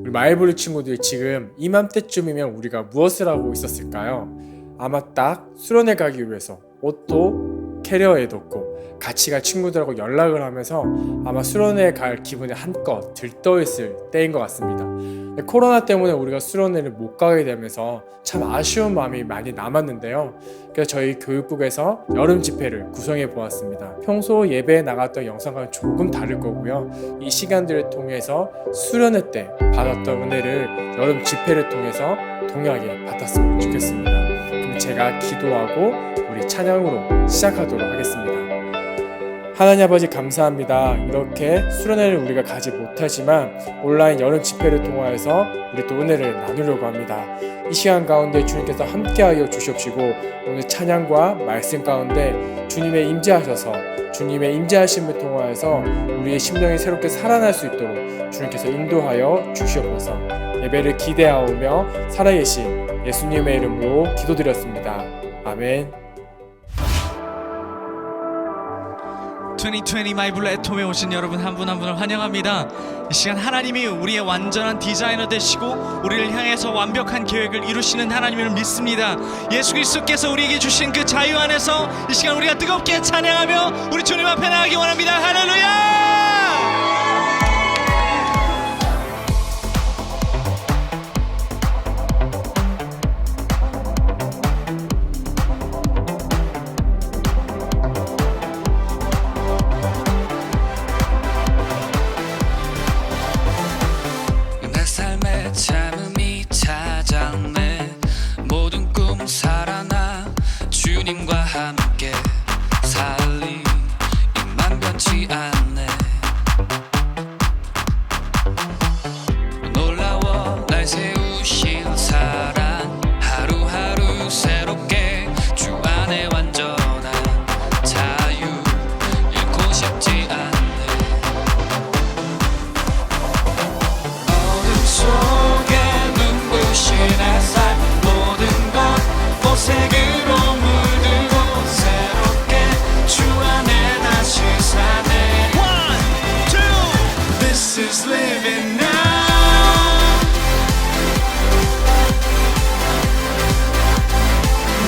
우리 마일보리 친구들이 지금 이맘때쯤이면 우리가 무엇을 하고 있었을까요? 아마 딱 수련회 가기 위해서 옷도 캐리어에 넣고 같이 갈 친구들하고 연락을 하면서 아마 수련회 갈 기분에 한껏 들떠있을 때인 것 같습니다. 코로나 때문에 우리가 수련회를 못 가게 되면서 참 아쉬운 마음이 많이 남았는데요. 그래서 저희 교육국에서 여름 집회를 구성해 보았습니다. 평소 예배에 나갔던 영상과는 조금 다를 거고요. 이 시간들을 통해서 수련회 때 받았던 은혜를 여름 집회를 통해서 동일하게 받았으면 좋겠습니다. 그럼 제가 기도하고 우리 찬양으로 시작하도록 하겠습니다. 하나님 아버지 감사합니다. 이렇게 수련회를 우리가 가지 못하지만 온라인 여름 집회를 통하여서 우리 또 은혜를 나누려고 합니다. 이 시간 가운데 주님께서 함께하여 주시옵시고 오늘 찬양과 말씀 가운데 주님의 임재하셔서 주님의 임재하심을 통하여서 우리의 심령이 새롭게 살아날 수 있도록 주님께서 인도하여 주시옵소서. 예배를 기대하오며 살아계신 예수님의 이름으로 기도드렸습니다. 아멘. 2020 마이블로 애톰에 오신 여러분 한 분 한 분을 환영합니다. 이 시간 하나님이 우리의 완전한 디자이너 되시고 우리를 향해서 완벽한 계획을 이루시는 하나님을 믿습니다. 예수 그리스도께서 우리에게 주신 그 자유 안에서 이 시간 우리가 뜨겁게 찬양하며 우리 주님 앞에 나가기 원합니다. 할렐루야! 참음이 찾아내 모든 꿈 살아나 주님과 함께 살리 입만 변치 않네. 놀라워 날 세우신 사랑 하루하루 새롭게 주 안에 완전한 자유 잃고 싶지 않네. 어둠 속에 눈부신 햇살 모든 것 보색으로 물들고 새롭게 주 안에 다시 사네. One, two. This is living now.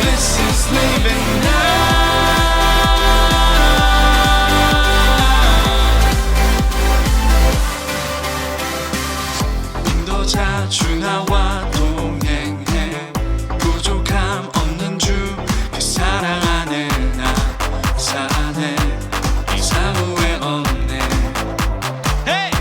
This is living now. 자주 나와 동행해 부족함 없는 주 그 사랑 안에 나 사네 이상 후회 없네. Hey!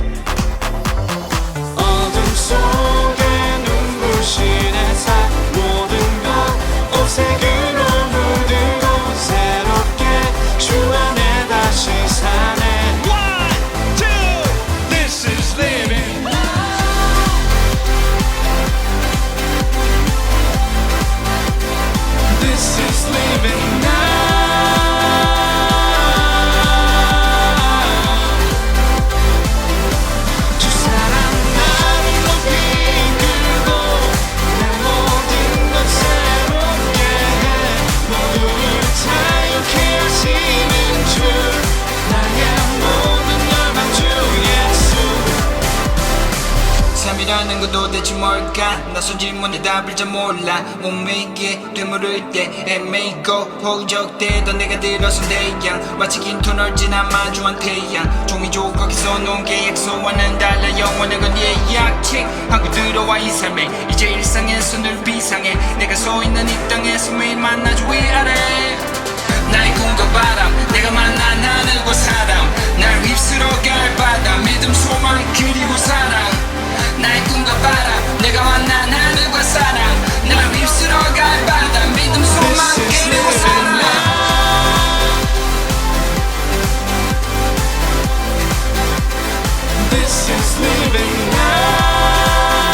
어둠 속에 눈부신 햇살 모든 것 오색으로 물들고 새롭게 주 안에 다시 사네. One, two. This is living. This is living now. 주 사랑 나를 높이 끌고 내 모든 것 새롭게 해. 모두를 자유케 하시는 주 나의 모든 열망 주 예수. 삶이라는 건 도대체 뭘까? 나선 질문에 답을 잘 몰라. 몸에 있기에 되물을 때 애매있고 호적되던 내가 들어선 대양 마치 긴 터널 지나 마주한 태양 종이 조각에 써놓은 계약서와는 달라. 영원한 건 예약책 하고 들어와 이 삶에 이제 일상에서 늘 비상해. 내가 서 있는 이 땅에서 매일 만나죠 위아래. 나의 꿈과 바람 내가 만난 하늘과 사람 날 휩쓸어갈 바다 믿음 소망 그리고 사랑. 나의 꿈과 바람 내가 만난 하늘과 사랑 날 휩쓸어갈 바다 믿음 소망 그리고 사랑. This is living now.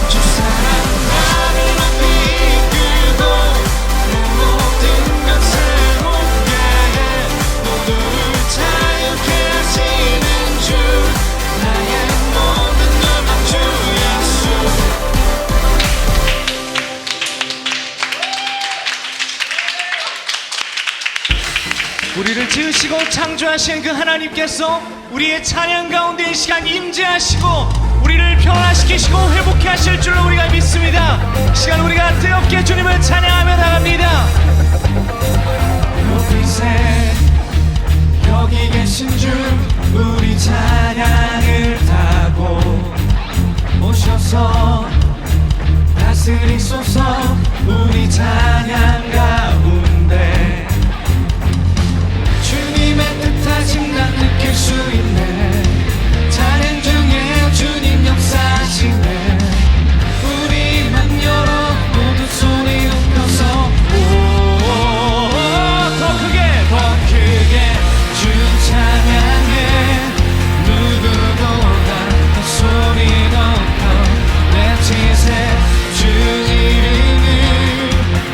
주 사랑 나를 높이 끌고 내 모든 것 새롭게 해. 모두 만드시고 창조하신 그 하나님께서 우리의 찬양 가운데 이 시간 임재하시고 우리를 변화시키시고 회복케 하실 줄로 우리가 믿습니다. 이 시간 우리가 뜨겁게 주님을 찬양하며 나갑니다. 높이세 여기 계신 주 우리 찬양을 타고 오셔서 다스리소서 우리 찬양 가운데 주님의 뜻하심 난 느낄 수 있네 찬양 중에 주님 역사하시네 우리 맘 열어 모두 소리 높여서 더 크게 주 찬양해 누구보다 더 소리 높여 외치세 주 이름을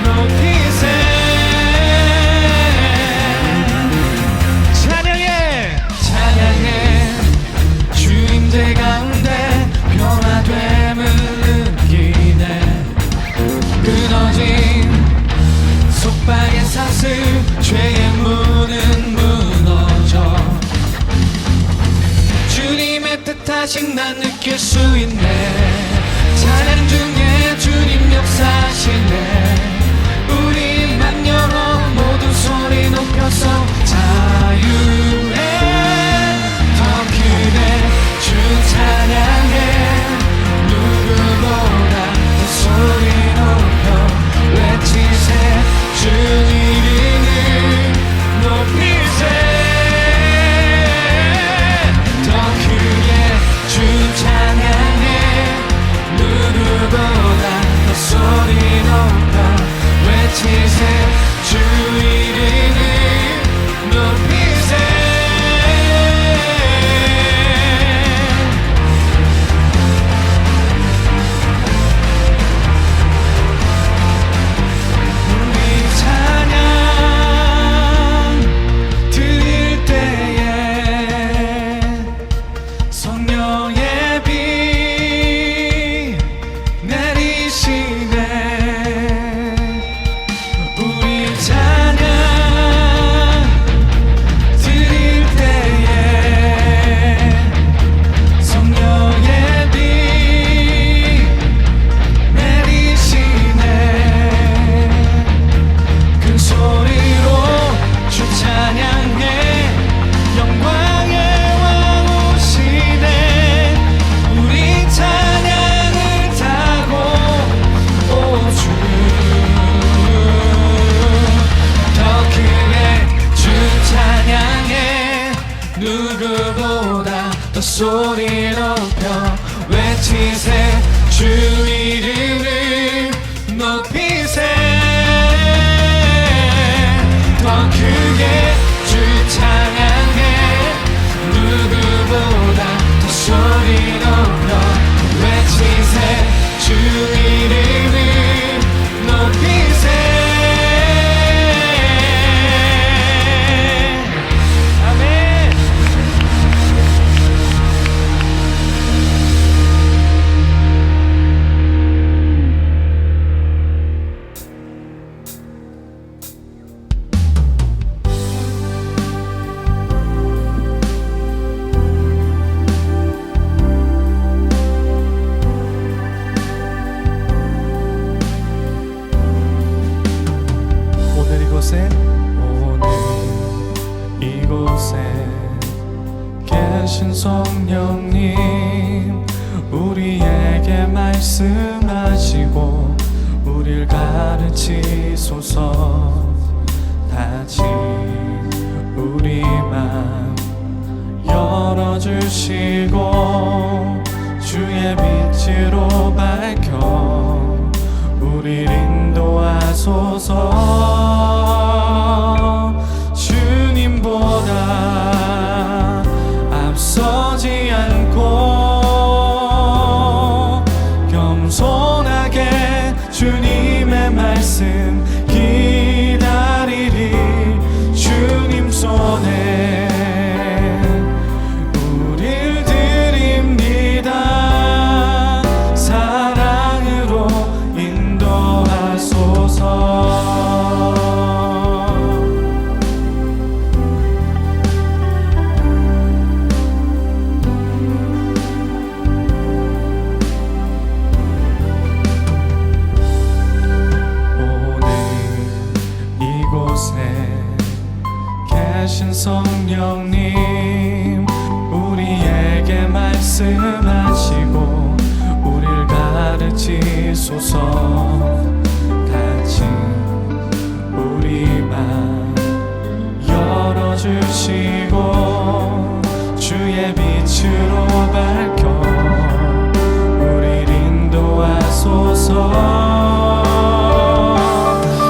높이세 찬양해 주 임재 가운데 변화됨을 느끼네 끊어진 속박의 사슬 죄의 문은 무너져 주님의 뜻하신 난 느낄 수 있네 찬양 중에 주님 역사하시네 우리 맘 열어 모두 소리 높여서 자유해 더 크게 주 찬양해 누구보다 더 소리 높여 외치세 주 이름을 높이세 더 크게 주 찬양해 누구보다 더 소리 높여 외치세 주 이름을 높이세 우리 찬양 드릴 때에 성령의 비 내리시네 우리 찬양 드릴 때에 성령의 비 내리시네 큰 소리로 주 찬양해 영광의 왕 오시네 우리 찬양을 타고 오주 더 크게 주 찬양해 누구보다 더 소리 높여 외치세 주 이름을 높이세 더 크게 주 찬양해 누구보다 더 소리 높여 외치세 주 이름을 높이세 아멘 오늘 이곳에 계신 성령님 우리에게 말씀하시고 우릴 가르치소서 다시 우리 맘 열어주시고 주의 빛으로 밝혀 우릴 인도하소서 주님보다 앞서지 않고 겸손하게 주님의 말씀 기다리리 주님 손에 우릴 드립니다 사랑으로 인도하소서 성령님 우리에게 말씀하시고 우릴 가르치소서. 같이 우리 맘 열어주시고 주의 빛으로 밝혀 우릴 인도하소서.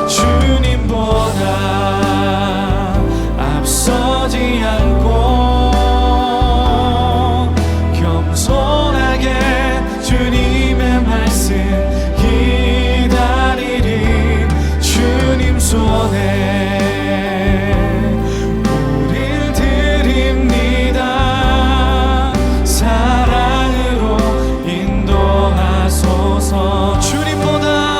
주님보다 앞서지 않고 겸손하게 주님의 말씀 기다리리. 주님 손에 우릴 드립니다. 사랑으로 인도하소서. 주님보다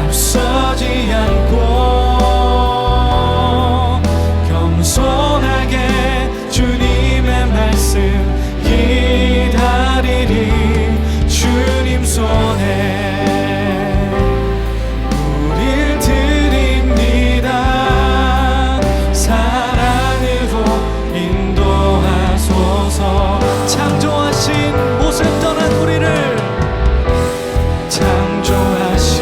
앞서지 않고 겸손하게 주님의 말씀 기다리리. 주님 손에 우릴 드립니다. 사랑으로 인도하소서. 창조하신 모습 떠난 우리를 창조하신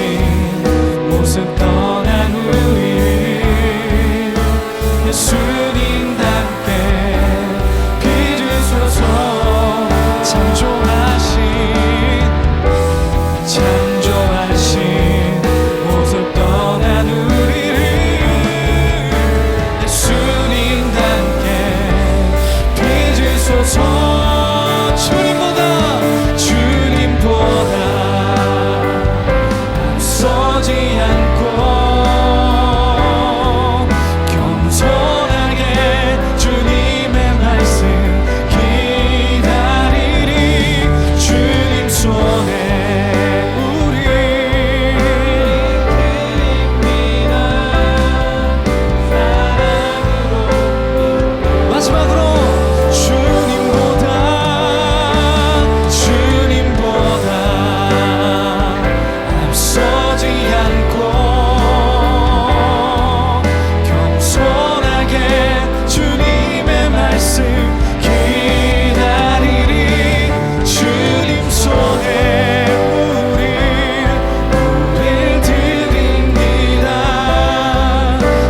모습 떠난 우리를 예수님답게 빚으소서. 창조하신 모습 떠난 우리를 예수님답게 빚으소서. 주님보다 앞서지 않고 겸손하게 주님의 말씀 기다리리. 주님 손에 우리 드립니다. 사랑으로. 마지막으로 주님보다 앞서지 않고 겸손하게 주님의 말씀 기다리리. 주님 손에 우릴 드립니다.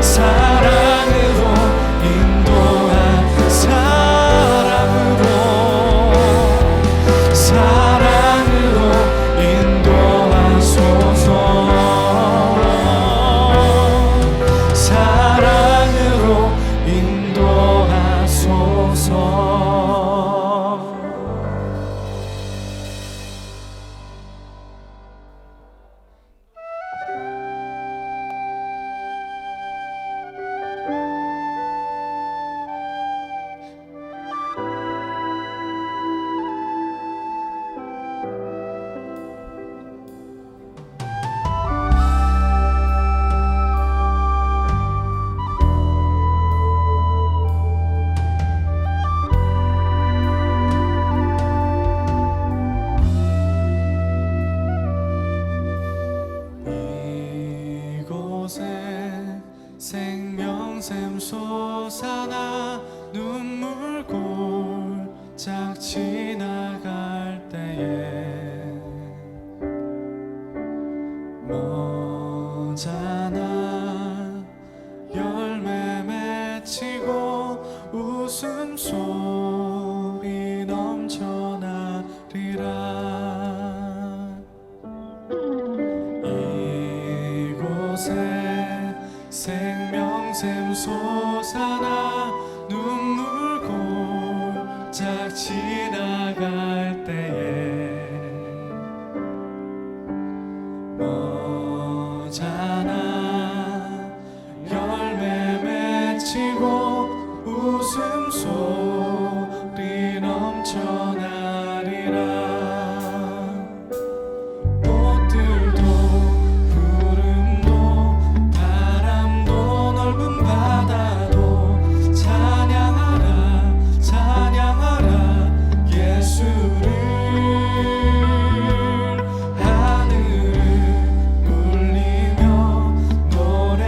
사랑으로 인도하소서. 사랑으로 인도하소서. 이곳에 생명샘 솟아나 눈물 골짝 지나갈 때에 모자나 열매 맺히고 웃음소리 넘쳐나리라. 이곳에 생명샘 솟아나 눈물 골짝 지나갈 때에 모자나 열매 맺히고 웃음소리 넘쳐나리라. 꽃들도 구름도 바람도 넓은 바다도 찬양하라 찬양하라 예수를. 하늘을 울리며 노래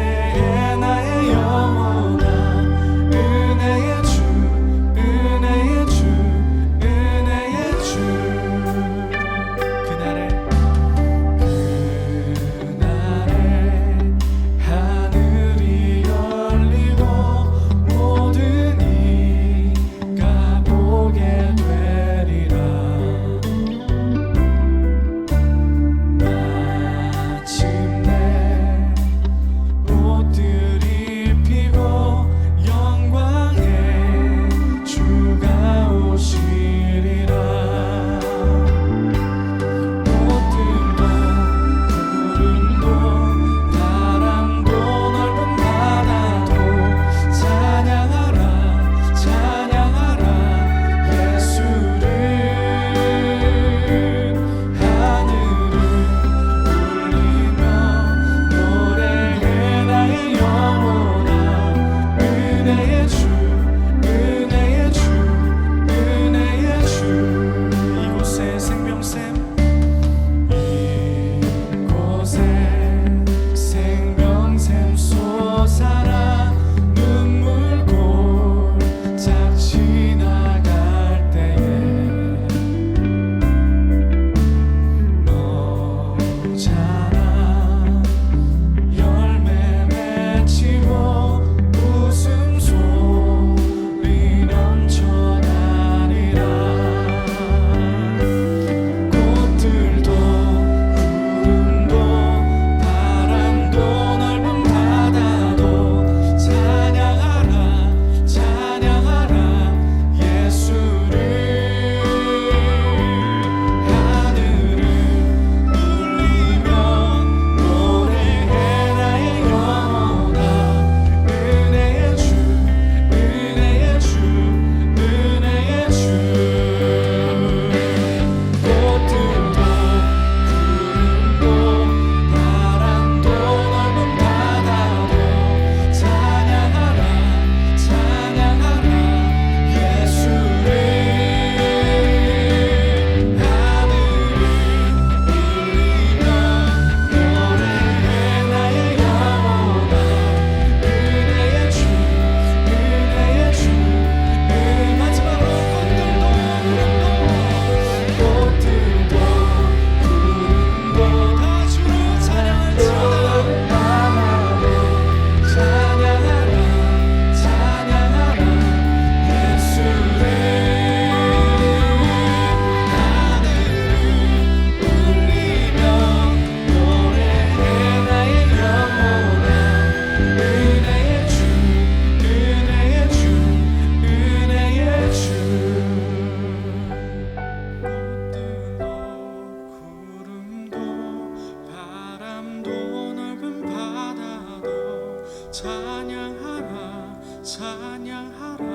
찬양하라 찬양하라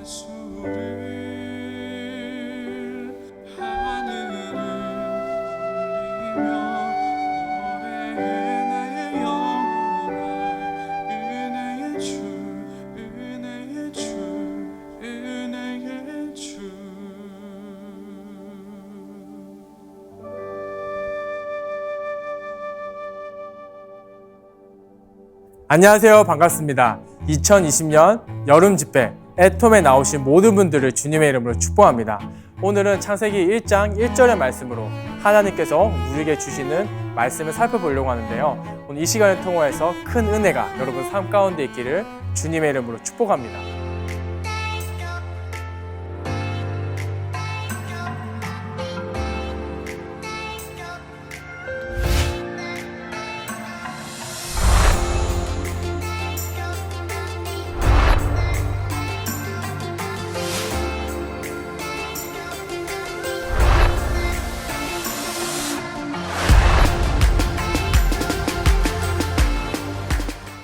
예수를 하늘을 울리며 노래해 나의 영혼아 은혜의 주 은혜의 주 은혜의 주. 안녕하세요. 반갑습니다. 2020년 여름 집회 애톰에 나오신 모든 분들을 주님의 이름으로 축복합니다. 오늘은 창세기 1장 1절의 말씀으로 하나님께서 우리에게 주시는 말씀을 살펴보려고 하는데요. 오늘 이 시간을 통해서 큰 은혜가 여러분 삶 가운데 있기를 주님의 이름으로 축복합니다.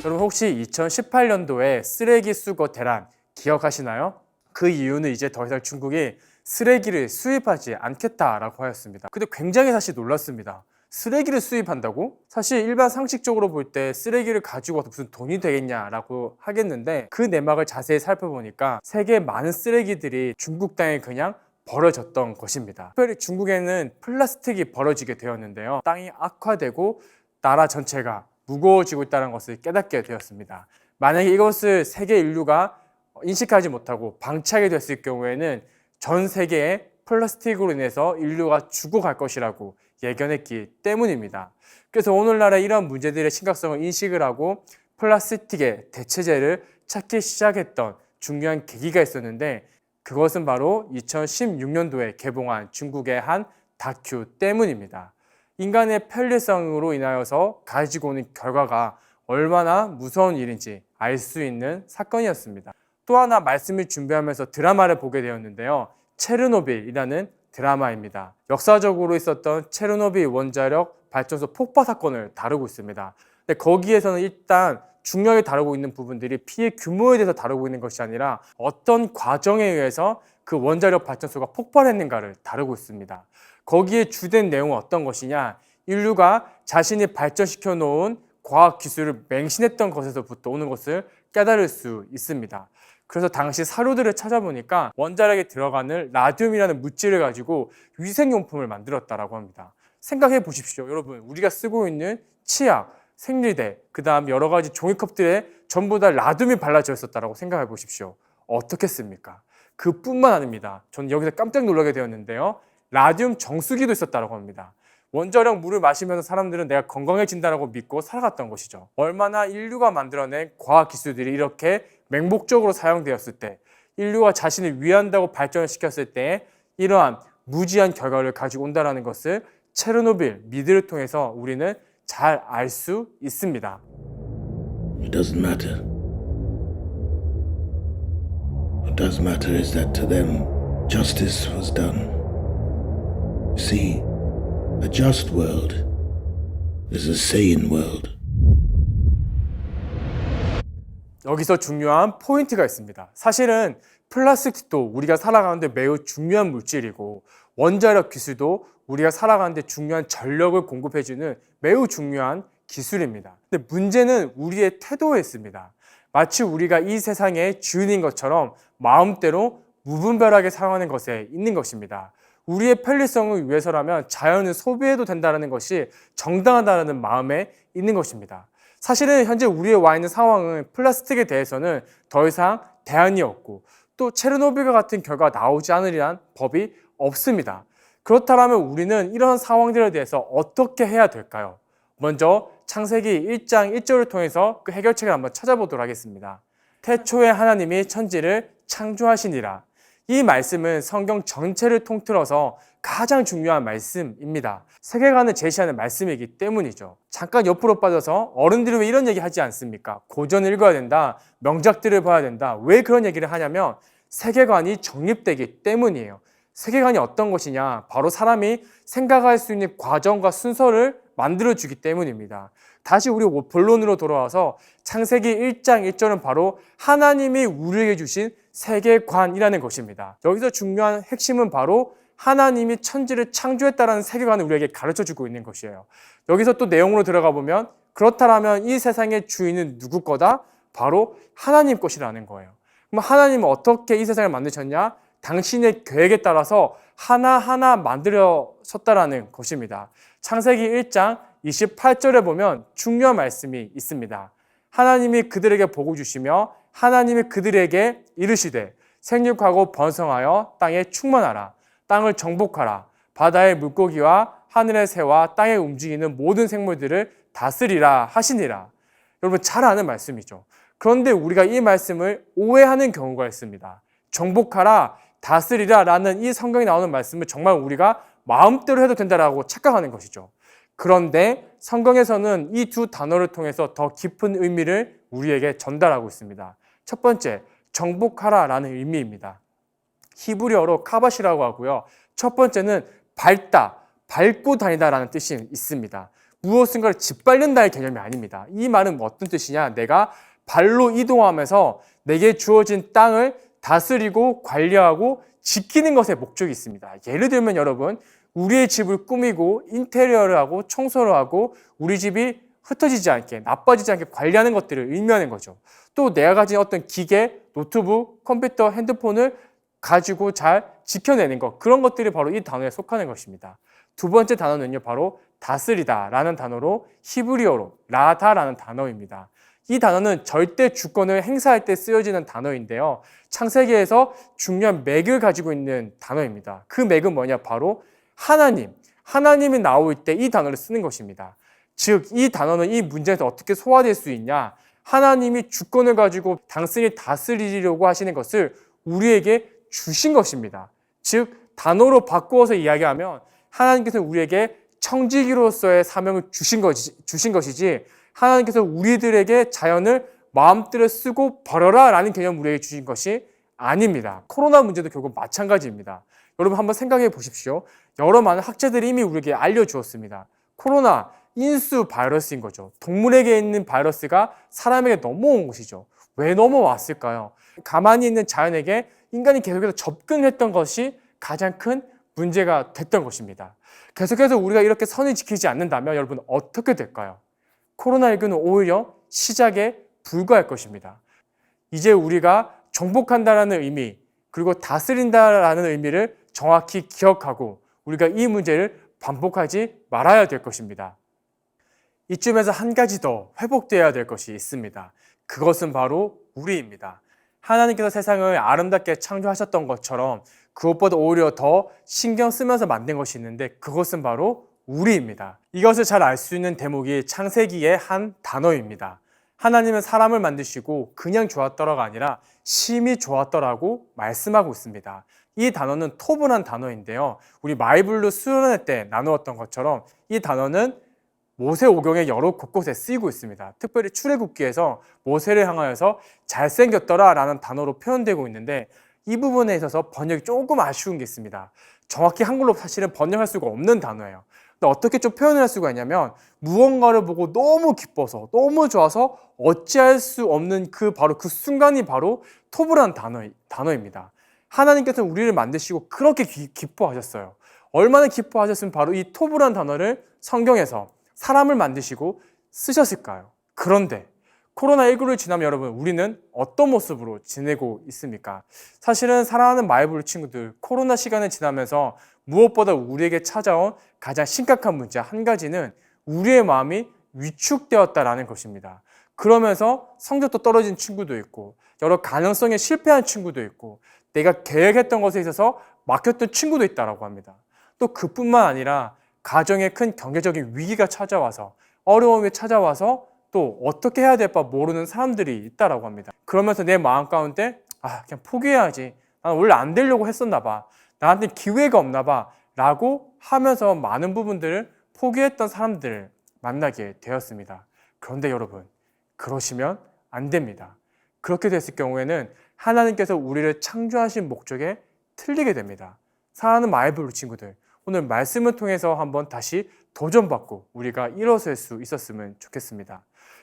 여러분 혹시 2018년도에 쓰레기 수거 대란 기억하시나요? 그 이유는 이제 더 이상 중국이 쓰레기를 수입하지 않겠다라고 하였습니다. 근데 굉장히 사실 놀랐습니다. 쓰레기를 수입한다고? 사실 일반 상식적으로 볼 때 쓰레기를 가지고 와서 무슨 돈이 되겠냐라고 하겠는데 그 내막을 자세히 살펴보니까 세계의 많은 쓰레기들이 중국 땅에 그냥 버려졌던 것입니다. 특별히 중국에는 플라스틱이 버려지게 되었는데요. 땅이 악화되고 나라 전체가 무거워지고 있다는 것을 깨닫게 되었습니다. 만약에 이것을 세계 인류가 인식하지 못하고 방치하게 됐을 경우에는 전 세계에 플라스틱으로 인해서 인류가 죽어갈 것이라고 예견했기 때문입니다. 그래서 오늘날의 이러한 문제들의 심각성을 인식을 하고 플라스틱의 대체제를 찾기 시작했던 중요한 계기가 있었는데 그것은 바로 2016년도에 개봉한 중국의 한 다큐 때문입니다. 인간의 편리성으로 인하여서 가지고 오는 결과가 얼마나 무서운 일인지 알 수 있는 사건이었습니다. 또 하나 말씀을 준비하면서 드라마를 보게 되었는데요. 체르노빌이라는 드라마입니다. 역사적으로 있었던 체르노빌 원자력 발전소 폭파 사건을 다루고 있습니다. 근데 거기에서는 일단 중요하게 다루고 있는 부분들이 피해 규모에 대해서 다루고 있는 것이 아니라 어떤 과정에 의해서 그 원자력 발전소가 폭발했는가를 다루고 있습니다. 거기에 주된 내용은 어떤 것이냐? 인류가 자신이 발전시켜 놓은 과학 기술을 맹신했던 것에서부터 오는 것을 깨달을 수 있습니다. 그래서 당시 사료들을 찾아보니까 원자력에 들어가는 라듐이라는 물질을 가지고 위생용품을 만들었다라고 합니다. 생각해 보십시오. 여러분, 우리가 쓰고 있는 치약, 생리대, 그 다음 여러 가지 종이컵들에 전부 다 라듐이 발라져 있었다라고 생각해 보십시오. 어떻겠습니까? 그뿐만 아닙니다. 저는 여기서 깜짝 놀라게 되었는데요. 라듐 정수기도 있었다고 합니다. 원자력 물을 마시면서 사람들은 내가 건강해진다고 믿고 살아갔던 것이죠. 얼마나 인류가 만들어낸 과학 기술들이 이렇게 맹목적으로 사용되었을 때, 인류가 자신을 위한다고 발전을 시켰을 때 이러한 무지한 결과를 가지고 온다는 것을 체르노빌 미드를 통해서 우리는 잘 알 수 있습니다. It doesn't matter. What does matter is that to them justice was done. See, a just world is a sane world. 여기서 중요한 포인트가 있습니다. 사실은 플라스틱도 우리가 살아가는데 매우 중요한 물질이고 원자력 기술도 우리가 살아가는데 중요한 전력을 공급해주는 매우 중요한 기술입니다. 근데 문제는 우리의 태도에 있습니다. 마치 우리가 이 세상의 주인인 것처럼 마음대로 무분별하게 사용하는 것에 있는 것입니다. 우리의 편리성을 위해서라면 자연을 소비해도 된다는 것이 정당하다는 마음에 있는 것입니다. 사실은 현재 우리의 와 있는 상황은 플라스틱에 대해서는 더 이상 대안이 없고 또 체르노빌과 같은 결과가 나오지 않으리란 법이 없습니다. 그렇다면 우리는 이런 상황들에 대해서 어떻게 해야 될까요? 먼저 창세기 1장 1절을 통해서 그 해결책을 한번 찾아보도록 하겠습니다. 태초에 하나님이 천지를 창조하시니라. 이 말씀은 성경 전체를 통틀어서 가장 중요한 말씀입니다. 세계관을 제시하는 말씀이기 때문이죠. 잠깐 옆으로 빠져서 어른들이 왜 이런 얘기 하지 않습니까? 고전을 읽어야 된다, 명작들을 봐야 된다. 왜 그런 얘기를 하냐면 세계관이 정립되기 때문이에요. 세계관이 어떤 것이냐? 바로 사람이 생각할 수 있는 과정과 순서를 만들어주기 때문입니다. 다시 우리 본론으로 돌아와서 창세기 1장 1절은 바로 하나님이 우리에게 주신 세계관이라는 것입니다. 여기서 중요한 핵심은 바로 하나님이 천지를 창조했다라는 세계관을 우리에게 가르쳐주고 있는 것이에요. 여기서 또 내용으로 들어가 보면 그렇다면 이 세상의 주인은 누구 거다? 바로 하나님 것이라는 거예요. 그럼 하나님은 어떻게 이 세상을 만드셨냐? 당신의 계획에 따라서 하나하나 만들어졌다라는 것입니다. 창세기 1장 28절에 보면 중요한 말씀이 있습니다. 하나님이 그들에게 복을 주시며 하나님이 그들에게 이르시되 생육하고 번성하여 땅에 충만하라. 땅을 정복하라. 바다의 물고기와 하늘의 새와 땅에 움직이는 모든 생물들을 다스리라 하시니라. 여러분 잘 아는 말씀이죠. 그런데 우리가 이 말씀을 오해하는 경우가 있습니다. 정복하라, 다스리라 라는 이 성경에 나오는 말씀을 정말 우리가 마음대로 해도 된다라고 착각하는 것이죠. 그런데 성경에서는 이 두 단어를 통해서 더 깊은 의미를 우리에게 전달하고 있습니다. 첫 번째, 정복하라 라는 의미입니다. 히브리어로 카바시라고 하고요. 첫 번째는 밟다, 밟고 다니다 라는 뜻이 있습니다. 무엇인가를 짓밟는다의 개념이 아닙니다. 이 말은 어떤 뜻이냐? 내가 발로 이동하면서 내게 주어진 땅을 다스리고 관리하고 지키는 것에 목적이 있습니다. 예를 들면 여러분, 우리의 집을 꾸미고 인테리어를 하고 청소를 하고 우리 집이 흩어지지 않게, 나빠지지 않게 관리하는 것들을 의미하는 거죠. 또 내가 가진 어떤 기계, 노트북, 컴퓨터, 핸드폰을 가지고 잘 지켜내는 것, 그런 것들이 바로 이 단어에 속하는 것입니다. 두 번째 단어는요, 바로 다스리다 라는 단어로 히브리어로 라다라는 단어입니다. 이 단어는 절대 주권을 행사할 때 쓰여지는 단어인데요. 창세기에서 중요한 맥을 가지고 있는 단어입니다. 그 맥은 뭐냐? 바로 하나님이 나올 때 이 단어를 쓰는 것입니다. 즉, 이 단어는 이 문제에서 어떻게 소화될 수 있냐? 하나님이 주권을 가지고 당신이 다스리려고 하시는 것을 우리에게 주신 것입니다. 즉, 단어로 바꾸어서 이야기하면 하나님께서 우리에게 청지기로서의 사명을 주신 것이지 하나님께서 우리들에게 자연을 마음대로 쓰고 버려라 라는 개념을 우리에게 주신 것이 아닙니다. 코로나 문제도 결국 마찬가지입니다. 여러분 한번 생각해 보십시오. 여러 많은 학자들이 이미 우리에게 알려주었습니다. 코로나 인수 바이러스인 거죠. 동물에게 있는 바이러스가 사람에게 넘어온 것이죠. 왜 넘어왔을까요? 가만히 있는 자연에게 인간이 계속해서 접근했던 것이 가장 큰 문제가 됐던 것입니다. 계속해서 우리가 이렇게 선을 지키지 않는다면 여러분 어떻게 될까요? 코로나19는 오히려 시작에 불과할 것입니다. 이제 우리가 정복한다라는 의미, 그리고 다스린다라는 의미를 정확히 기억하고 우리가 이 문제를 반복하지 말아야 될 것입니다. 이쯤에서 한 가지 더 회복되어야 될 것이 있습니다. 그것은 바로 우리입니다. 하나님께서 세상을 아름답게 창조하셨던 것처럼 그것보다 오히려 더 신경 쓰면서 만든 것이 있는데 그것은 바로 우리입니다. 이것을 잘 알 수 있는 대목이 창세기의 한 단어입니다. 하나님은 사람을 만드시고 그냥 좋았더라가 아니라 심히 좋았더라고 말씀하고 있습니다. 이 단어는 토브란 단어인데요. 우리 마이블로 수련회 때 나누었던 것처럼 이 단어는 모세오경의 여러 곳곳에 쓰이고 있습니다. 특별히 출애굽기에서 모세를 향하여서 잘생겼더라 라는 단어로 표현되고 있는데 이 부분에 있어서 번역이 조금 아쉬운 게 있습니다. 정확히 한글로 사실은 번역할 수가 없는 단어예요. 근데 어떻게 좀 표현을 할 수가 있냐면 무언가를 보고 너무 기뻐서 너무 좋아서 어찌할 수 없는 바로 그 순간이 바로 토브란 단어입니다. 하나님께서는 우리를 만드시고 그렇게 기뻐하셨어요. 얼마나 기뻐하셨으면 바로 이 토브란 단어를 성경에서 사람을 만드시고 쓰셨을까요? 그런데 코로나19를 지나면 여러분 우리는 어떤 모습으로 지내고 있습니까? 사실은 사랑하는 마이블 친구들, 코로나 시간을 지나면서 무엇보다 우리에게 찾아온 가장 심각한 문제 한 가지는 우리의 마음이 위축되었다라는 것입니다. 그러면서 성적도 떨어진 친구도 있고 여러 가능성에 실패한 친구도 있고 내가 계획했던 것에 있어서 막혔던 친구도 있다고 합니다. 또 그뿐만 아니라 가정에 큰 경제적인 위기가 찾아와서 어려움이 찾아와서 또 어떻게 해야 될 바 모르는 사람들이 있다고 합니다. 그러면서 내 마음 가운데 그냥 포기해야지. 난 원래 안 되려고 했었나 봐. 나한테 기회가 없나 봐. 라고 하면서 많은 부분들을 포기했던 사람들을 만나게 되었습니다. 그런데 여러분, 그러시면 안 됩니다. 그렇게 됐을 경우에는 하나님께서 우리를 창조하신 목적에 틀리게 됩니다. 사랑하는 마이블루 친구들, 오늘 말씀을 통해서 한번 다시 도전받고 우리가 일어설 수 있었으면 좋겠습니다.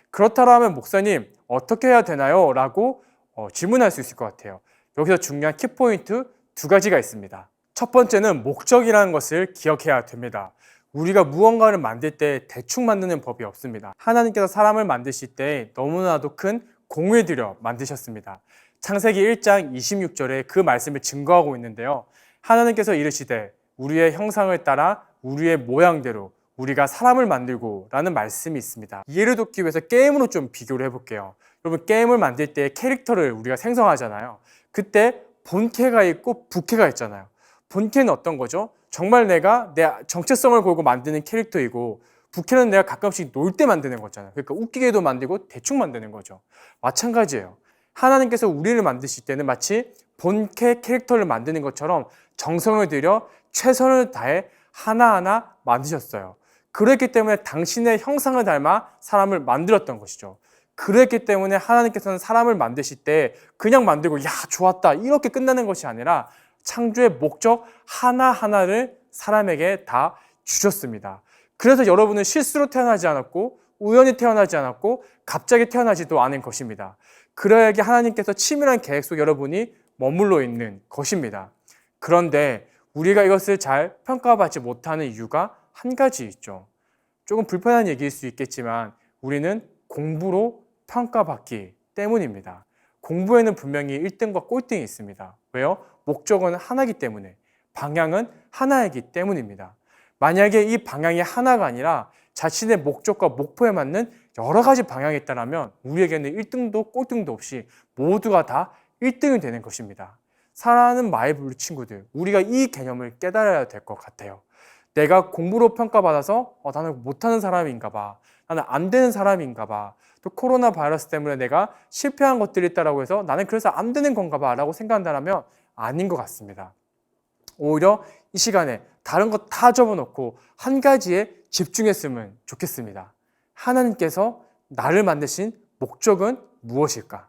그렇다면 목사님 어떻게 해야 되나요? 라고 질문할 수 있을 것 같아요. 여기서 중요한 키포인트 두 가지가 있습니다. 첫 번째는 목적이라는 것을 기억해야 됩니다. 우리가 무언가를 만들 때 대충 만드는 법이 없습니다. 하나님께서 사람을 만드실 때 너무나도 큰 공을 들여 만드셨습니다. 창세기 1장 26절에 그 말씀을 증거하고 있는데요. 하나님께서 이르시되 우리의 형상을 따라 우리의 모양대로 우리가 사람을 만들고 라는 말씀이 있습니다. 이해를 돕기 위해서 게임으로 좀 비교를 해볼게요. 여러분 게임을 만들 때 캐릭터를 우리가 생성하잖아요. 그때 본캐가 있고 부캐가 있잖아요. 본캐는 어떤 거죠? 정말 내가 내 정체성을 걸고 만드는 캐릭터이고 부캐는 내가 가끔씩 놀 때 만드는 거잖아요. 그러니까 웃기게도 만들고 대충 만드는 거죠. 마찬가지예요. 하나님께서 우리를 만드실 때는 마치 본캐 캐릭터를 만드는 것처럼 정성을 들여 최선을 다해 하나하나 만드셨어요. 그랬기 때문에 당신의 형상을 닮아 사람을 만들었던 것이죠. 그랬기 때문에 하나님께서는 사람을 만드실 때 그냥 만들고 야 좋았다 이렇게 끝나는 것이 아니라 창조의 목적 하나하나를 사람에게 다 주셨습니다. 그래서 여러분은 실수로 태어나지 않았고 우연히 태어나지 않았고 갑자기 태어나지도 않은 것입니다. 그러야기 하나님께서 치밀한 계획 속 여러분이 머물러 있는 것입니다. 그런데 우리가 이것을 잘 평가받지 못하는 이유가 한 가지 있죠. 조금 불편한 얘기일 수 있겠지만 우리는 공부로 평가받기 때문입니다. 공부에는 분명히 1등과 꼴등이 있습니다. 왜요? 목적은 하나이기 때문에, 방향은 하나이기 때문입니다. 만약에 이 방향이 하나가 아니라 자신의 목적과 목표에 맞는 여러 가지 방향이 있다면 우리에게는 1등도 꼴등도 없이 모두가 다 1등이 되는 것입니다. 사랑하는 마이블루 친구들, 우리가 이 개념을 깨달아야 될 것 같아요. 내가 공부로 평가받아서 나는 못하는 사람인가 봐, 나는 안 되는 사람인가 봐, 또 코로나 바이러스 때문에 내가 실패한 것들이 있다고 해서 나는 그래서 안 되는 건가 봐 라고 생각한다면 아닌 것 같습니다. 오히려 이 시간에 다른 것 다 접어놓고 한 가지에 집중했으면 좋겠습니다. 하나님께서 나를 만드신 목적은 무엇일까?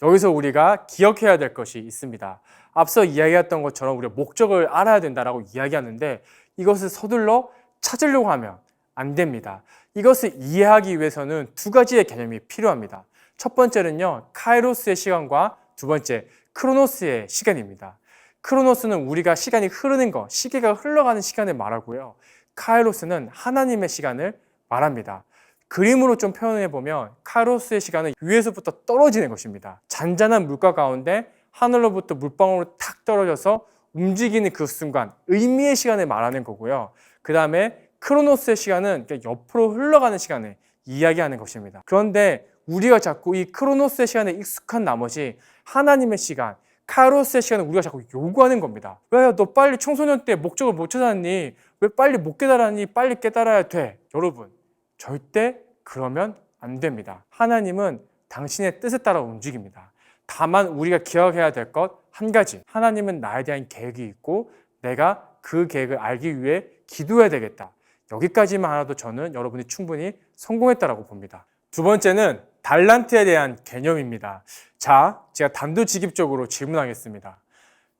여기서 우리가 기억해야 될 것이 있습니다. 앞서 이야기했던 것처럼 우리가 목적을 알아야 된다라고 이야기하는데 이것을 서둘러 찾으려고 하면 안 됩니다. 이것을 이해하기 위해서는 두 가지의 개념이 필요합니다. 첫 번째는요, 카이로스의 시간과 두 번째, 크로노스의 시간입니다. 크로노스는 우리가 시간이 흐르는 것, 시계가 흘러가는 시간을 말하고요. 카이로스는 하나님의 시간을 말합니다. 그림으로 좀 표현해보면 카이로스의 시간은 위에서부터 떨어지는 것입니다. 잔잔한 물가 가운데 하늘로부터 물방울로 탁 떨어져서 움직이는 그 순간, 의미의 시간을 말하는 거고요. 그 다음에 크로노스의 시간은 옆으로 흘러가는 시간을 이야기하는 것입니다. 그런데 우리가 자꾸 이 크로노스의 시간에 익숙한 나머지 하나님의 시간, 카이로스의 시간을 우리가 자꾸 요구하는 겁니다. 왜 너 빨리 청소년 때 목적을 못 찾았니? 왜 빨리 못 깨달았니? 빨리 깨달아야 돼. 여러분, 절대 그러면 안 됩니다. 하나님은 당신의 뜻에 따라 움직입니다. 다만 우리가 기억해야 될 것 한 가지, 하나님은 나에 대한 계획이 있고 내가 그 계획을 알기 위해 기도해야 되겠다. 여기까지만 알아도 저는 여러분이 충분히 성공했다라고 봅니다. 두 번째는 달란트에 대한 개념입니다. 자, 제가 단도직입적으로 질문하겠습니다.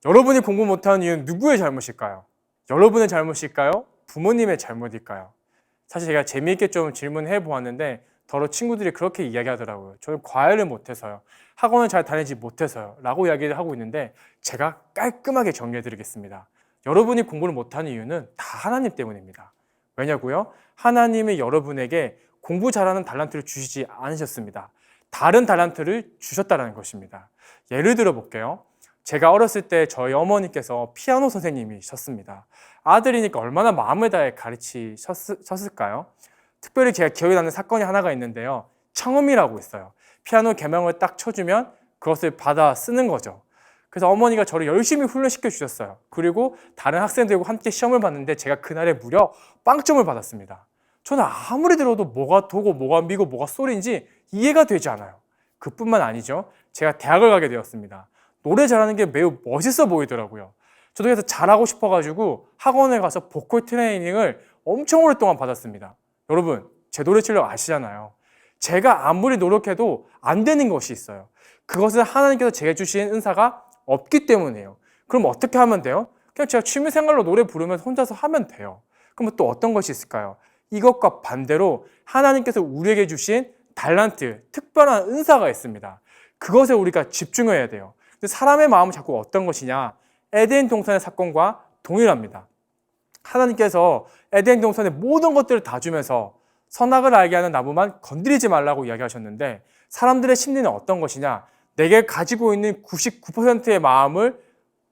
여러분이 공부 못하는 이유는 누구의 잘못일까요? 여러분의 잘못일까요? 부모님의 잘못일까요? 사실 제가 재미있게 좀 질문해 보았는데 더러 친구들이 그렇게 이야기하더라고요. 저는 과외를 못해서요. 학원을 잘 다니지 못해서요. 라고 이야기를 하고 있는데 제가 깔끔하게 정리해 드리겠습니다. 여러분이 공부를 못하는 이유는 다 하나님 때문입니다. 왜냐고요? 하나님이 여러분에게 공부 잘하는 달란트를 주시지 않으셨습니다. 다른 달란트를 주셨다는 것입니다. 예를 들어 볼게요. 제가 어렸을 때 저희 어머니께서 피아노 선생님이셨습니다. 아들이니까 얼마나 마음을 다해 가르치셨을까요? 특별히 제가 기억에 남는 사건이 하나가 있는데요. 청음이라고 있어요. 피아노 개명을 딱 쳐주면 그것을 받아 쓰는 거죠. 그래서 어머니가 저를 열심히 훈련시켜 주셨어요. 그리고 다른 학생들과 함께 시험을 봤는데 제가 그날에 무려 빵점을 받았습니다. 저는 아무리 들어도 뭐가 도고 뭐가 미고 뭐가 솔인지 이해가 되지 않아요. 그뿐만 아니죠. 제가 대학을 가게 되었습니다. 노래 잘하는 게 매우 멋있어 보이더라고요. 저도 그래서 잘하고 싶어가지고 학원에 가서 보컬 트레이닝을 엄청 오랫동안 받았습니다. 여러분, 제 노래 실력 아시잖아요. 제가 아무리 노력해도 안 되는 것이 있어요. 그것은 하나님께서 제게 주신 은사가 없기 때문이에요. 그럼 어떻게 하면 돼요? 그냥 제가 취미생활로 노래 부르면서 혼자서 하면 돼요. 그러면 또 어떤 것이 있을까요? 이것과 반대로 하나님께서 우리에게 주신 달란트, 특별한 은사가 있습니다. 그것에 우리가 집중해야 돼요. 근데 사람의 마음은 자꾸 어떤 것이냐? 에덴 동산의 사건과 동일합니다. 하나님께서 에덴 동산의 모든 것들을 다 주면서 선악을 알게 하는 나무만 건드리지 말라고 이야기하셨는데, 사람들의 심리는 어떤 것이냐? 내게 가지고 있는 99%의 마음을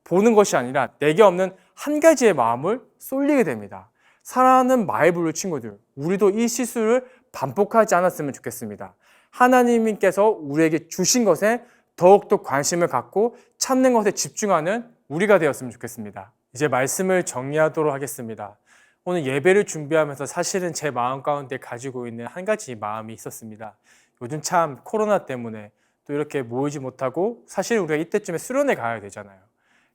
보는 것이 아니라 내게 없는 한 가지의 마음을 쏠리게 됩니다. 사랑하는 마이블루 친구들, 우리도 이 실수를 반복하지 않았으면 좋겠습니다. 하나님께서 우리에게 주신 것에 더욱더 관심을 갖고 찾는 것에 집중하는 우리가 되었으면 좋겠습니다. 이제 말씀을 정리하도록 하겠습니다. 오늘 예배를 준비하면서 사실은 제 마음 가운데 가지고 있는 한 가지 마음이 있었습니다. 요즘 참 코로나 때문에 또 이렇게 모이지 못하고, 사실 우리가 이때쯤에 수련회 가야 되잖아요.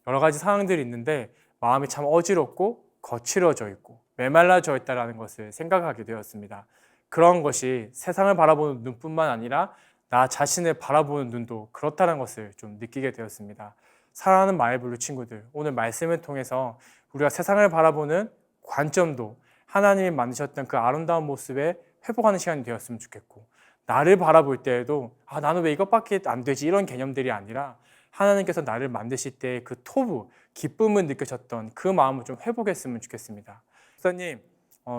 여러 가지 상황들이 있는데 마음이 참 어지럽고 거칠어져 있고 메말라져 있다는 것을 생각하게 되었습니다. 그런 것이 세상을 바라보는 눈뿐만 아니라 나 자신을 바라보는 눈도 그렇다는 것을 좀 느끼게 되었습니다. 사랑하는 마이블루 친구들, 오늘 말씀을 통해서 우리가 세상을 바라보는 관점도 하나님이 만드셨던 그 아름다운 모습에 회복하는 시간이 되었으면 좋겠고, 나를 바라볼 때에도 나는 왜 이것밖에 안 되지, 이런 개념들이 아니라 하나님께서 나를 만드실 때 그 토부, 기쁨을 느끼셨던 그 마음을 좀 회복했으면 좋겠습니다. 목사님,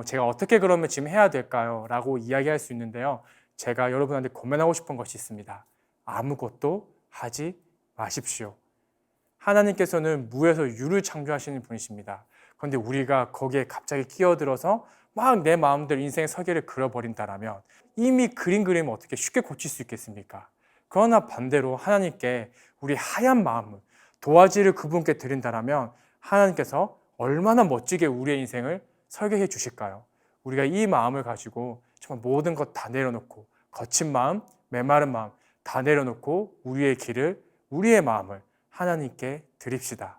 제가 어떻게 그러면 지금 해야 될까요? 라고 이야기할 수 있는데요. 제가 여러분한테 고민하고 싶은 것이 있습니다. 아무것도 하지 마십시오. 하나님께서는 무에서 유를 창조하시는 분이십니다. 그런데 우리가 거기에 갑자기 끼어들어서 막 내 마음대로 인생의 설계를 그려버린다라면 이미 그린 그림을 어떻게 쉽게 고칠 수 있겠습니까? 그러나 반대로 하나님께 우리 하얀 마음을 도화지를 그분께 드린다라면 하나님께서 얼마나 멋지게 우리의 인생을 설계해 주실까요? 우리가 이 마음을 가지고 정말 모든 것 다 내려놓고, 거친 마음, 메마른 마음 다 내려놓고 우리의 길을, 우리의 마음을 하나님께 드립시다.